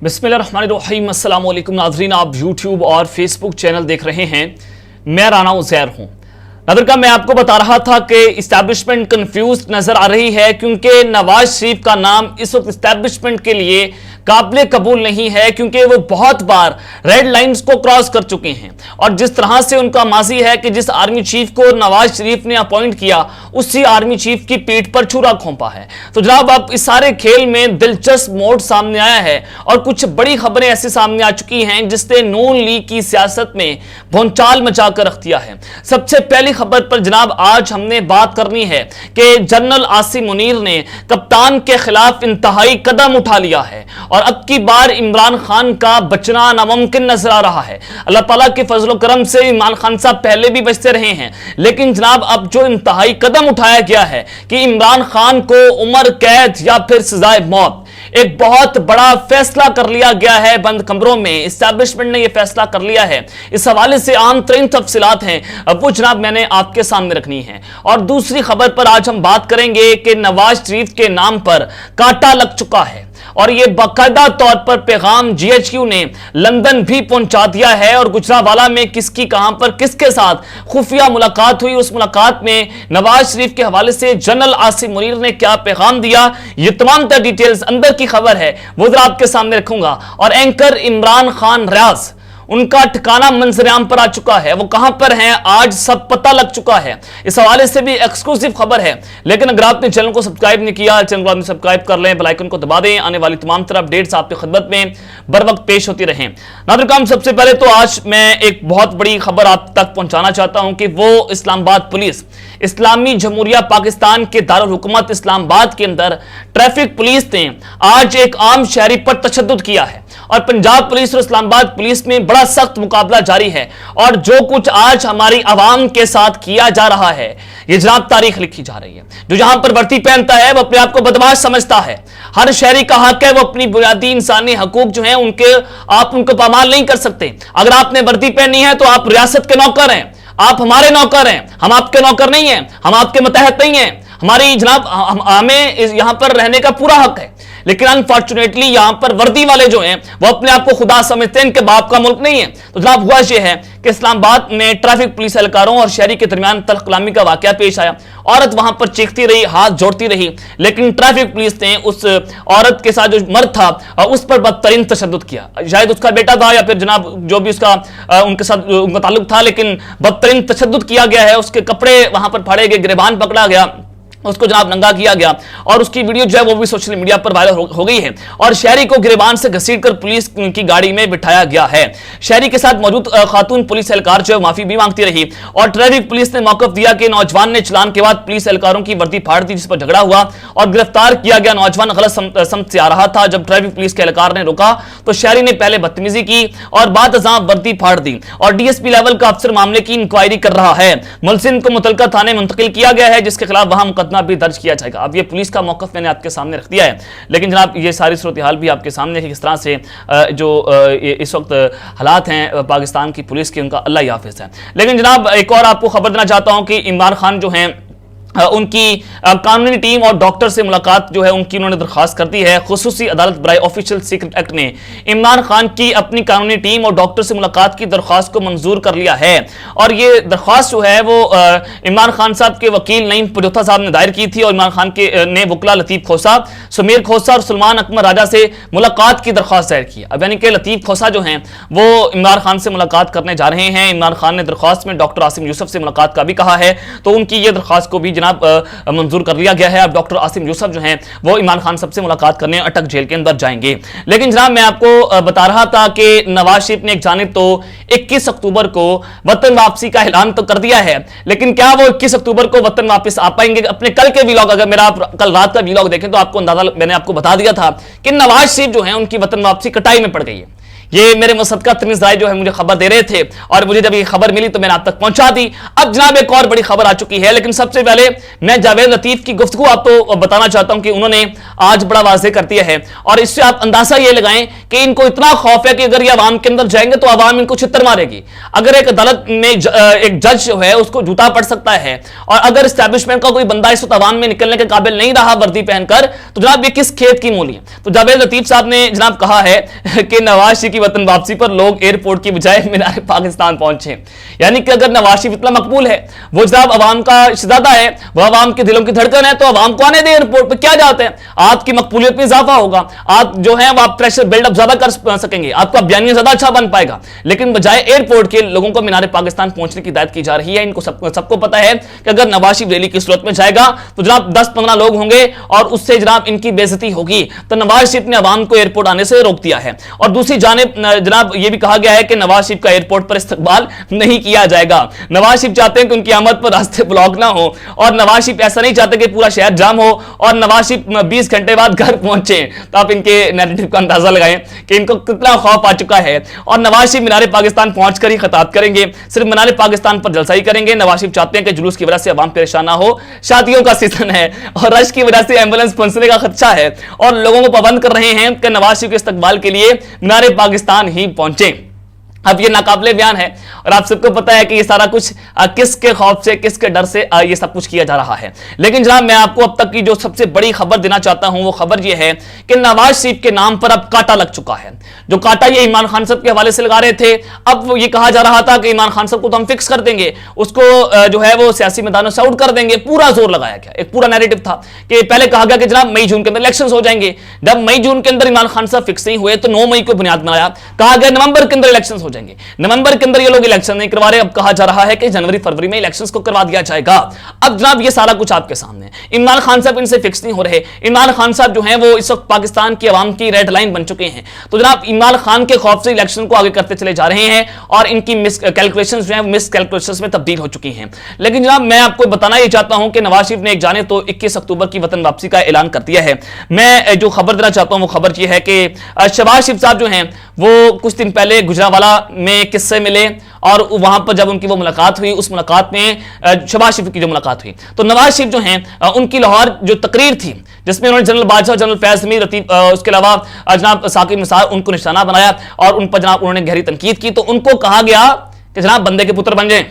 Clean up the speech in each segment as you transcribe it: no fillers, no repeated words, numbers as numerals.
बिस्मिल्लाहिर्रहमानिर्रहीम। अस्सलाम वालेकुम नाज़रीन, आप यूट्यूब और फेसबुक चैनल देख रहे हैं। मैं राना उज़ैर हूं। नाज़रीन, मैं आपको बता रहा था कि इस्टेब्लिशमेंट कंफ्यूज नजर आ रही है क्योंकि नवाज शरीफ का नाम इस वक्त इस्टेब्लिशमेंट के लिए काबिल कबूल नहीं है, क्योंकि वो बहुत बार रेड लाइंस को क्रॉस कर चुके हैं और जिस तरह से उनका माजी है कि जिस आर्मी चीफ को नवाज शरीफ ने अपॉइंट किया उसी आर्मी चीफ की पीठ पर छुरा घोंपा है। तो जनाब, अब इस सारे खेल में दिलचस्प मोड़ सामने आया है और कुछ बड़ी खबरें ऐसी सामने आ चुकी हैं जिसने नून लीग की सियासत में भूचाल मचा कर रख दिया है। सबसे पहली खबर पर जनाब आज हमने बात करनी है कि जनरल आसिम मुनीर ने कप्तान के खिलाफ इंतहाई कदम उठा लिया है और अब की बार इमरान खान का बचना नामुमकिन नजर आ रहा है। अल्लाह ताला के फजल करम से इमरान खान साहब पहले भी बचते रहे हैं, लेकिन जनाब अब जो इंतहाई कदम उठाया गया है कि इमरान खान को उम्र कैद या फिर सजाए मौत, एक बहुत बड़ा फैसला कर लिया गया है। बंद कमरों में इस्टेब्लिशमेंट ने यह फैसला कर लिया है। इस हवाले से आम तरीन तफसीलात हैं वो जनाब मैंने आपके सामने रखनी है। और दूसरी खबर पर आज हम बात करेंगे कि नवाज शरीफ के नाम पर कांटा लग चुका है और यह बाकायदा तौर पर पैगाम जीएचक्यू ने लंदन भी पहुंचा दिया है। और गुजरावाला में किसकी कहां पर किसके साथ खुफिया मुलाकात हुई, उस मुलाकात में नवाज शरीफ के हवाले से जनरल आसिम मुनीर ने क्या पैगाम दिया, ये तमाम तर डिटेल्स अंदर की खबर है वो जरा आपके सामने रखूंगा। और एंकर इमरान खान रियाज, उनका ठिकाना मंजर-ए-आम पर आ चुका है, वो कहां पर हैं आज सब पता लग चुका है। इस हवाले से भी एक्सक्लूसिव खबर है। लेकिन अगर आपने चैनल को सब्सक्राइब नहीं किया, चैनल को सब्सक्राइब कर लें, बेल आइकन को दबा दें, आने वाली तमाम तरह अपडेट्स आपकी खिदमत में बर वक्त पेश होती रहें। नाज़रीन, सबसे पहले तो आज मैं एक बहुत बड़ी खबर आप तक पहुंचाना चाहता हूं कि वो इस्लामाबाद पुलिस, इस्लामी जमहूरिया पाकिस्तान के दारुल हुकूमत इस्लामाबाद के अंदर ट्रैफिक पुलिस ने आज एक आम शहरी पर तशद्दुद किया है और पंजाब पुलिस और इस्लामाबाद पुलिस में बड़ा सख्त मुकाबला जारी है। और जो कुछ आज हमारी आवाम के साथ किया जा रहा है, ये जनाब तारीख लिखी जा रही है। जो जहां पर वर्दी पहनता है वो अपने आप को बदमाश समझता है। हर शहरी का हक है वो अपनी बुनियादी इंसानी हकूक जो है आप उनको पामाल नहीं कर सकते। अगर आपने वर्दी पहनी है तो आप रियासत के नौकर हैं, आप हमारे नौकर हैं, हम आपके नौकर नहीं हैं, हम आपके मतहत नहीं हैं। हमारी जनाब हमें यहां पर रहने का पूरा हक है, लेकिन अनफॉर्चुनेटली यहां पर वर्दी वाले जो हैं वो अपने आप को खुदा समझते हैं, इनके बाप का मुल्क नहीं है। तो जनाब हुआ यह है कि इस्लामाबाद में ट्रैफिक पुलिस एहलकारों और शहरी के दरमियान तल्ख कलामी का वाकया पेश आया। औरत वहां पर चीखती रही, हाथ जोड़ती रही, लेकिन ट्रैफिक पुलिस ने उस औरत के साथ जो मर्द था उस पर बदतरीन तशद्दुद किया। शायद उसका बेटा था या फिर जनाब जो भी उसका उनके साथ उनका ताल्लुक था, लेकिन बदतरीन तशद्दुद किया गया है। उसके कपड़े वहां पर फाड़े गए, गिरबान पकड़ा गया, उसको जनाब नंगा किया गया और उसकी वीडियो जो है वो भी सोशल मीडिया पर वायरल हो गई है। और शहरी को गिरबान से घसीटकर पुलिस की गाड़ी में बिठाया गया है। शहरी के साथ मौजूद खातून पुलिस एहलकार जो है माफी भी मांगती रही और ट्रैफिक पुलिस ने मौकफ दिया कि नौजवान ने चलान के बाद पुलिस एहलकारों की वर्दी फाड़ दी, जिस पर झगड़ा हुआ और गिरफ्तार किया गया। नौजवान गलत समत से आ रहा था। जब ट्रैफिक पुलिस के एहलकार ने रोका तो शहरी ने पहले बदतमीजी की और बाद अज़ां वर्दी फाड़ दी और डीएसपी लेवल का अफसर मामले की इंक्वायरी कर रहा है। मुलजिम को मुतलका थाने मुंतकिल किया गया है, जिसके खिलाफ वहां मुकदमा भी दर्ज किया जाएगा। अब ये पुलिस का मौकफ मैंने आपके सामने रख दिया है, लेकिन जनाब ये सारी सूरत हाल भी आपके सामने है किस तरह से जो इस वक्त हालात हैं पाकिस्तान की पुलिस के, उनका अल्लाह ही हाफिज है। लेकिन जनाब एक और आपको खबर देना चाहता हूं कि इमरान खान जो हैं उनकी कानूनी टीम और डॉक्टर से मुलाकात जो है उनकी उन्होंने दरखास्त कर दी है। खुसूसी अदालत बराए ऑफिशियल सीक्रेट एक्ट ने इमरान खान की अपनी कानूनी टीम और डॉक्टर से मुलाकात की दरखास्त को मंजूर कर लिया है। और ये दरखास्त जो है वो इमरान खान साहब के वकील नईम पजोथा साहब ने दायर की थी और इमरान खान के ने वकला लतीफ खोसा, सुमेर खोसा और सलमान अकमर राजा से मुलाकात की दरखास्त दायर की। अब यानी कि लतीफ खोसा जो हैं वो इमरान खान से मुलाकात करने जा रहे हैं। इमरान खान ने दरखास्त में डॉक्टर आसिम यूसुफ से मुलाकात का भी कहा है, तो उनकी ये दरखास्त को भी जनाब मंजूर कर लिया गया है। अब डॉक्टर आसिम यूसुफ जो हैं वो इमरान खान साहब से मुलाकात करने अटक जेल के अंदर जाएंगे। लेकिन जनाब मैं आपको बता रहा था कि नवाज शरीफ ने एक जानिब तो 21 अक्टूबर को वतन वापसी का ऐलान तो कर दिया है, लेकिन क्या वो 21 अक्टूबर को वतन वापस आ पाएंगे? अपने कल के व्लॉग, अगर मेरा आप कल रात का व्लॉग देखें तो आपको अंदाजा मैंने आपको बता दिया था कि नवाज शरीफ जो है उनकी वतन वापसी कटाई में पड़ गई है। یہ میرے مصدقہ ترین ذرائع جو ہے مجھے خبر دے رہے تھے اور مجھے جب یہ خبر ملی تو میں نے آپ تک پہنچا دی. اب جناب ایک اور بڑی خبر آ چکی ہے, لیکن سب سے پہلے میں جاوید لطیف کی گفتگو آپ کو بتانا چاہتا ہوں کہ انہوں نے آج بڑا واضح کر دیا ہے, اور اس سے آپ اندازہ یہ لگائیں کہ ان کو اتنا خوف ہے کہ اگر یہ عوام کے اندر جائیں گے تو عوام ان کو چھتر مارے گی. اگر ایک عدالت میں ایک جج جو ہے اس کو جوتا پڑ سکتا ہے, اور اگر اسٹیبلشمنٹ کا کوئی بندہ اس وقت عوام میں نکلنے کے قابل نہیں رہا وردی پہن کر, تو جناب یہ کس کھیت کی مولی ہے. تو جاوید لطیف صاحب نے جناب کہا ہے کہ نواز شریف کی وطن واپسی پر لوگ ایئرپورٹ کی بجائے مینار پاکستان پہنچے. یعنی کہ اگر نواز شریف اتنا مقبول ہے, وہ جناب عوام کا شہزادہ ہے, وہ عوام کے دلوں کی دھڑکن ہے, تو عوام کو آنے دیں ایئرپورٹ پہ, کیا جاتے ہیں, آپ کی مقبولیت میں اضافہ ہوگا, آپ جو ہیں وہ آپ پریشر بلڈ اپ زیادہ کر سکیں گے, آپ کا بیانیہ زیادہ اچھا بن پائے گا. لیکن بجائے ایئرپورٹ کے لوگوں کو مینار پاکستان پہنچنے کی ہدایت کی جا رہی ہے. ان کو سب کو پتا ہے کہ اگر نواز شریف ریلی کی صورت میں جائے گا تو جناب 10-15 لوگ ہوں گے اور اس سے جناب ان کی بے عزتی ہوگی. تو نواز شریف نے عوام کو ایئرپورٹ آنے سے روک دیا ہے. اور دوسری جانب جناب یہ بھی کہا گیا ہے کہ نواز شریف کا ایئرپورٹ پر استقبال نہیں کیا جائے گا. نواز شریف چاہتے ہیں کہ ان کی آمد پر راستے بلاک نہ ہو, اور نواز شریف ایسا نہیں چاہتے کہ پورا شہر جام ہو اور نواز شریف 20 گھنٹے بعد گھر پہنچے. تو آپ ان کے نیریٹو کا اندازہ لگائیں کہ ان کو کتنا خوف آ چکا ہے. اور نواز شریف مینار پاکستان پہنچ کر ہی خطاب کریں گے, صرف مینار پاکستان پر جلسہ ہی کریں گے. نواز شریف چاہتے ہیں کہ جلوس کی وجہ سے عوام پریشان نہ ہو, شادیوں کا سیزن ہے اور رش کی وجہ سے ایمبولینس پہنچنے کا خدشہ ہے, اور لوگوں کو پابند کر رہے ہیں کہ نواز شریف کے استقبال کے لیے مینار پاکستان ہی پہنچیں. اب یہ ناقابل بیان ہے, اور آپ سب کو پتا ہے کہ یہ سارا کچھ کس کے خوف سے, کس کے ڈر سے یہ سب کچھ کیا جا رہا ہے. لیکن جناب میں آپ کو اب تک کی جو سب سے بڑی خبر دینا چاہتا ہوں وہ خبر یہ ہے کہ نواز شریف کے نام پر اب کاٹا لگ چکا ہے. جو کاٹا یہ عمران خان صاحب کے حوالے سے لگا رہے تھے, اب یہ کہا جا رہا تھا کہ عمران خان صاحب کو تو ہم فکس کر دیں گے, اس کو جو ہے وہ سیاسی میدانوں سے آؤٹ کر دیں گے. پورا زور لگایا گیا, ایک پورا نیریٹو تھا کہ پہلے کہا گیا کہ جناب مئی جون کے اندر الیکشنز ہو جائیں گے. جب مئی جون کے اندر عمران خان صاحب فکس نہیں ہوئے تو 9 مئی کو بنیاد بنایا, کہا گیا نومبر کے اندر الیکشنز ہو جائیں گے. نومبر کے اندر یہ لوگ الیکشن نہیں کروا رہے, اب کہا جا رہا ہے کہ جنوری فروری میں الیکشنز کو کروا دیا جائے گا. اب جناب یہ سارا کچھ آپ کے سامنے ہے. عمران خان صاحب ان سے فکس نہیں ہو رہے. عمران خان صاحب جو ہیں وہ اس وقت پاکستان کی عوام کی ریڈ لائن بن چکے ہیں. تو جناب عمران خان کے خوف سے الیکشن کو آگے کرتے چلے جا رہے ہیں, اور ان کی مس کیلکولیشنز جو ہیں وہ مس کیلکولیشنز میں تبدیل ہو چکی ہیں. لیکن جناب میں آپ کو بتانا یہ چاہتا ہوں کہ نواز شریف نے ایک جانب تو 21 اکتوبر کی وطن واپسی کا اعلان کر دیا ہے. میں جو خبر دینا چاہتا ہوں وہ خبر یہ ہے کہ شہباز شریف صاحب جو ہیں وہ کچھ دن پہلے گجرانوالہ میں کس سے ملے, اور وہاں پر جب ان کی وہ ملاقات ہوئی, اس ملاقات میں شہباز شریف کی جو ملاقات ہوئی, تو نواز شریف جو ہیں ان کی لاہور جو تقریر تھی جس میں انہوں نے جنرل باجوہ, جنرل فیض حمید رتیب, اس کے علاوہ جناب ثاقب نثار ان کو نشانہ بنایا اور ان پر جناب انہوں نے گہری تنقید کی. تو ان کو کہا گیا کہ جناب بندے کے پتر بن جائیں.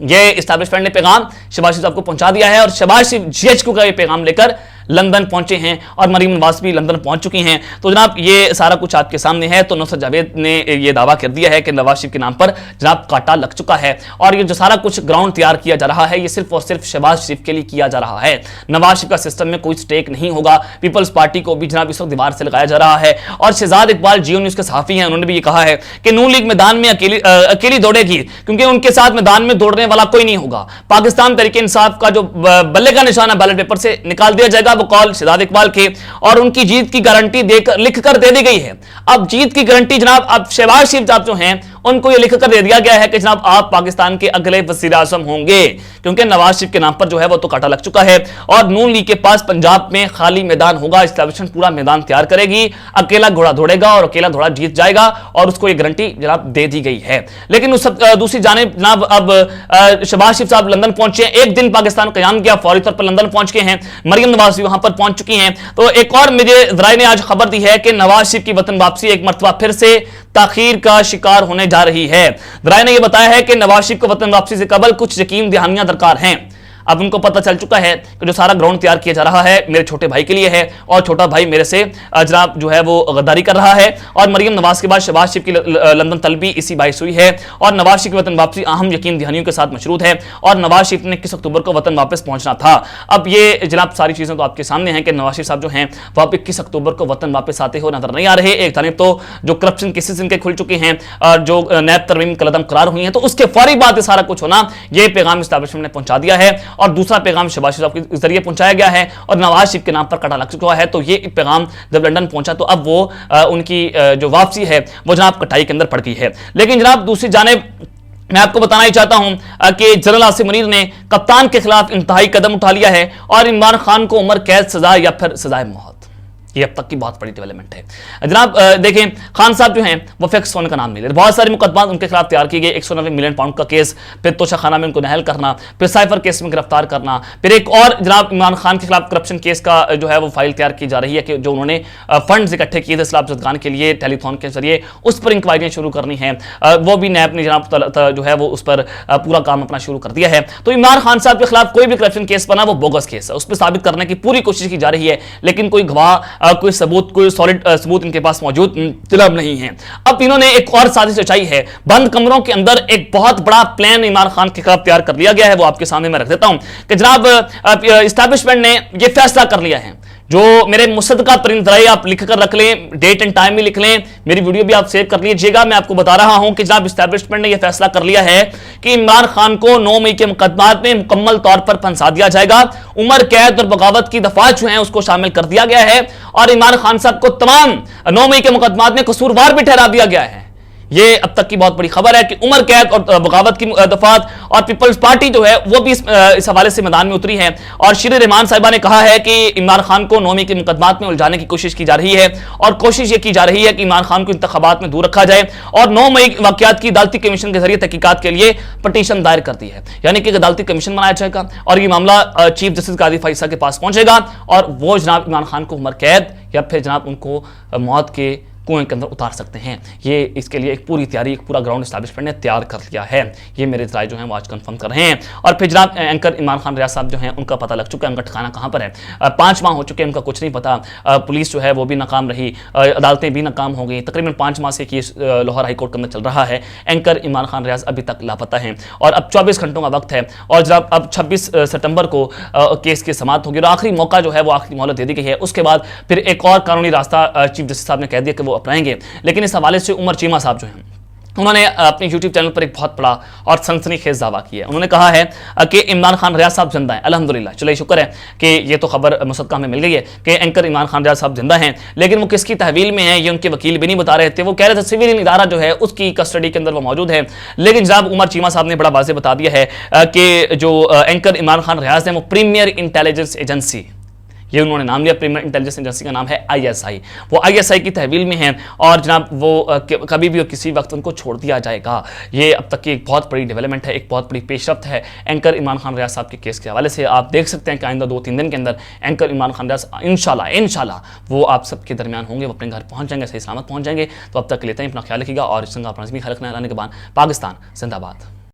یہ اسٹیبلشمنٹ نے پیغام شہباز شریف صاحب کو پہنچا دیا ہے, اور شہباز شریف جی ایچ کیو کا یہ پیغام لے کر لندن پہنچے ہیں, اور مریم نواز بھی لندن پہنچ چکی ہیں. تو جناب یہ سارا کچھ آپ کے سامنے ہے. تو نصرت جاوید نے یہ دعویٰ کر دیا ہے کہ نواز شریف کے نام پر جناب کاٹا لگ چکا ہے, اور یہ جو سارا کچھ گراؤنڈ تیار کیا جا رہا ہے یہ صرف اور صرف شہباز شریف کے لیے کیا جا رہا ہے. نواز شریف کا سسٹم میں کوئی سٹیک نہیں ہوگا. پیپلز پارٹی کو بھی جناب اس وقت دیوار سے لگایا جا رہا ہے. اور شہزاد اقبال جیو نیوز کے صحافی ہیں, انہوں نے بھی یہ کہا ہے کہ نون لیگ میدان میں اکیلی دوڑے گی, کیونکہ ان کے ساتھ میدان میں دوڑنے والا کوئی نہیں ہوگا. پاکستان تحریک انصاف کا جو بلے کا نشانہ بیلٹ پیپر سے نکال دیا جائے گا, وہ کال شہزاد اقبال کے, اور ان کی جیت کی گارنٹی لکھ کر دے دی گئی ہے. اب جیت کی گارنٹی جناب اب شہباز شریف صاحب جو ہیں ان کو یہ لکھ کر دے دیا گیا ہے کہ جناب آپ پاکستان کے اگلے وزیر اعظم ہوں گے, کیونکہ نواز شریف کے نام پر جو ہے وہ تو کاٹا لگ چکا ہے. اور نون لیگ کے پاس پنجاب میں خالی میدان ہوگا, اسٹیبلشمنٹ پورا میدان تیار کرے گی, اکیلا گھوڑا دوڑے گا اور اکیلا گھوڑا جیت جائے گا, اور اس کو یہ گارنٹی جناب دے دی گئی ہے. لیکن اس دوسری جانب جناب اب شہباز شریف صاحب لندن پہنچے, ایک دن پاکستان قیام کیا, فوری طور پر لندن پہنچ کے ہیں. مریم نواز بھی وہاں پر پہنچ چکی ہیں. تو ایک اور مجھے ذرائع نے آج خبر دی ہے کہ نواز شریف کی وطن واپسی ایک مرتبہ پھر سے تاخیر کا شکار ہونے جا رہی ہے. ذرائع نے یہ بتایا ہے کہ نواز شریف کو وطن واپسی سے قبل کچھ یقین دہانیاں درکار ہیں. اب ان کو پتہ چل چکا ہے کہ جو سارا گراؤنڈ تیار کیا جا رہا ہے میرے چھوٹے بھائی کے لیے ہے, اور چھوٹا بھائی میرے سے جناب جو ہے وہ غداری کر رہا ہے. اور مریم نواز کے بعد شہباز شریف کی لندن طلبی اسی باعث ہوئی ہے, اور نواز شریف کی وطن واپسی اہم یقین دہانیوں کے ساتھ مشروط ہے, اور نواز شریف نے 21 اکتوبر کو وطن واپس پہنچنا تھا. اب یہ جناب ساری چیزیں تو آپ کے سامنے ہیں کہ نواز شریف صاحب جو ہیں وہ اب 21 اکتوبر کو وطن واپس آتے ہوئے نظر نہیں آ رہے. ایک جانب تو جو کرپشن کیسز ان کے کھل چکے ہیں, جو نیب ترمیم قلعدم قرار ہوئی ہیں, تو اس کے فوری بعد یہ سارا کچھ ہونا, یہ پیغام اسٹیبلشمنٹ نے پہنچا دیا ہے. اور دوسرا پیغام شہباز شریف کے ذریعے پہنچایا گیا ہے, اور نواز شریف کے نام پر کٹا لگ چکا ہے. تو یہ پیغام جب لندن پہنچا تو اب وہ ان کی جو واپسی ہے وہ جناب کٹائی کے اندر پڑ گئی ہے. لیکن جناب دوسری جانب میں آپ کو بتانا ہی چاہتا ہوں کہ جنرل عاصم منیر نے کپتان کے خلاف انتہائی قدم اٹھا لیا ہے, اور عمران خان کو عمر قید سزا یا پھر سزائے موت, یہ اب تک کی بہت بڑی ڈیولپمنٹ ہے. جناب دیکھیں खान साहब जो हैं वो फिक्स होने का नाम नहीं ले रहे। बहुत सारे मुकदमात उनके खिलाफ तैयार किए गए, 190 मिलियन पाउंड का केस, फिर तोशाखाना में उनको नहल करना, फिर साइफर केस में गिरफ्तार करना, फिर एक और जनाब इमरान खान के खिलाफ करप्शन केस का जो है वो फाइल तैयार की जा रही है कि जो उन्होंने फंड्स इकट्ठे किए थे इस्लाम जदगान के लिए टेलीथॉन के जरिए, उस पर इंक्वायरियां शुरू करनी है। वो भी नैब ने जनाब जो है वो उस पर पूरा काम अपना शुरू कर दिया है। तो इमरान खान साहब के खिलाफ कोई भी करप्शन केस बना वो बोगस केस है, उस पर साबित करने की पूरी कोशिश की जा रही है, लेकिन कोई गवाह, कोई सबूत, कोई सॉलिड सबूत इनके पास मौजूद तिलब नहीं है। अब इन्होंने एक और साजिश रचाई है, बंद कमरों के अंदर एक बहुत बड़ा प्लान इमरान खान के खिलाफ तैयार कर लिया गया है। वो आपके सामने मैं रख देता हूं कि जनाब एस्टैब्लिशमेंट ने यह फैसला कर लिया है, जो मेरे मुसद्दका तरीन ज़राए आप लिख कर रख लें, डेट एंड टाइम भी लिख लें, मेरी वीडियो भी आप सेव कर लीजिएगा। मैं आपको बता रहा हूं कि जनाब एस्टैब्लिशमेंट ने यह फैसला कर लिया है कि इमरान खान को 9 मई के मुकदमात में मुकम्मल तौर पर फंसा दिया जाएगा। उम्र कैद और बगावत की दफात जो है उसको शामिल कर दिया गया है और इमरान खान साहब को तमाम 9 मई के मुकदमात में कसूरवार भी ठहरा दिया गया है। ये अब तक की बहुत बड़ी खबर है कि उम्र कैद और बगावत की दफात, और पीपल्स पार्टी जो है वो भी इस हवाले से मैदान में उतरी है। और शीर रहमान साहिबा ने कहा है कि इमरान खान को 9 मई के मुकदमात में उलझाने की कोशिश की जा रही है और कोशिश ये की जा रही है कि इमरान खान को इंतखाबात में दूर रखा जाए, और 9 मई वाकयात की अदालती कमीशन के जरिए तहकीकात के लिए पटिशन दायर कर दी है, यानी कि अदालती कमीशन बनाया जाएगा और ये मामला चीफ जस्टिस काजी फैसल के पास पहुंचेगा और वो जनाब इमरान खान को उम्र कैद या फिर जनाब उनको मौत के कुएं के अंदर उतार सकते हैं। ये इसके लिए एक पूरी तैयारी, एक पूरा ग्राउंड एस्टैब्लिशमेंट ने तैयार कर लिया है। ये मेरे ज़राए जो हैं वो आज कंफर्म कर रहे हैं। और फिर जनाब एंकर इमरान खान रियाज साहब जो हैं उनका पता लग चुका है, उनका ठिकाना कहाँ पर है। 5 माह हो चुके हैं, उनका कुछ नहीं पता। पुलिस जो है वो भी नाकाम रही, अदालतें भी नाकाम हो गई। तकरीबन 5 माह से केस लाहौर हाई कोर्ट के अंदर चल रहा है। एंकर इमरान खान रियाज अभी तक लापता हैं और अब 24 घंटों का वक्त है और जनाब अब 26 सितंबर को केस की समाप्त होगी और आखिरी मौका जो है वो आखिरी मोहलत दे दी गई है। उसके बाद फिर एक और कानूनी रास्ता चीफ जस्टिस साहब ने कह दिया कि वो अपनाएंगे। लेकिन इस हवाले से उमर चीमा साहब जो हैं उन्होंने अपने YouTube चैनल पर एक बहुत बड़ा और सनसनीखेज दावा किया है। उन्होंने कहा है कि इमरान खान रियाज साहब जिंदा हैं, अल्हम्दुलिल्लाह, चलिए शुक्र है कि ये तो खबर मुसद्दका हमें मिल गई है कि एंकर इमरान खान रियाज साहब जिंदा हैं। लेकिन वो किसकी तहवील में है ये उनके वकील भी नहीं बता रहे थे। वो कह रहे थे सिविल इदारा जो है उसकी कस्टडी के अंदर वो मौजूद है। लेकिन जनाब उमर चीमा साहब ने बड़ा वाज़े बता दिया है कि जो एंकर इमरान खान रियाज हैं वो प्रीमियर इंटेलिजेंस एजेंसी, ये उन्होंने नाम लिया, प्रीमियर इंटेलिजेंस एजेंसी का नाम है ISI, वो ISI की तहवील में है और जनाब वो कभी भी और किसी वक्त उनको छोड़ दिया जाएगा। ये अब तक की एक बहुत बड़ी डेवलपमेंट है, एक बहुत बड़ी पेशरफ्त है एंकर इमरान खान रियाज साहब के केस के हवाले से। आप देख सकते हैं कि आइंदा 2-3 दिन के अंदर एंकर इमरान खान रियाज इंशाल्लाह वो आप सबके दरमियान होंगे, वो अपने घर पहुँच जाएंगे, सही सलामत पहुँच जाएंगे। तो अब तक लेते हैं, अपना ख्याल रखिएगा और इस संग अपना भी ख्याल रखना है। के बाद पाकिस्तान जिंदाबाद।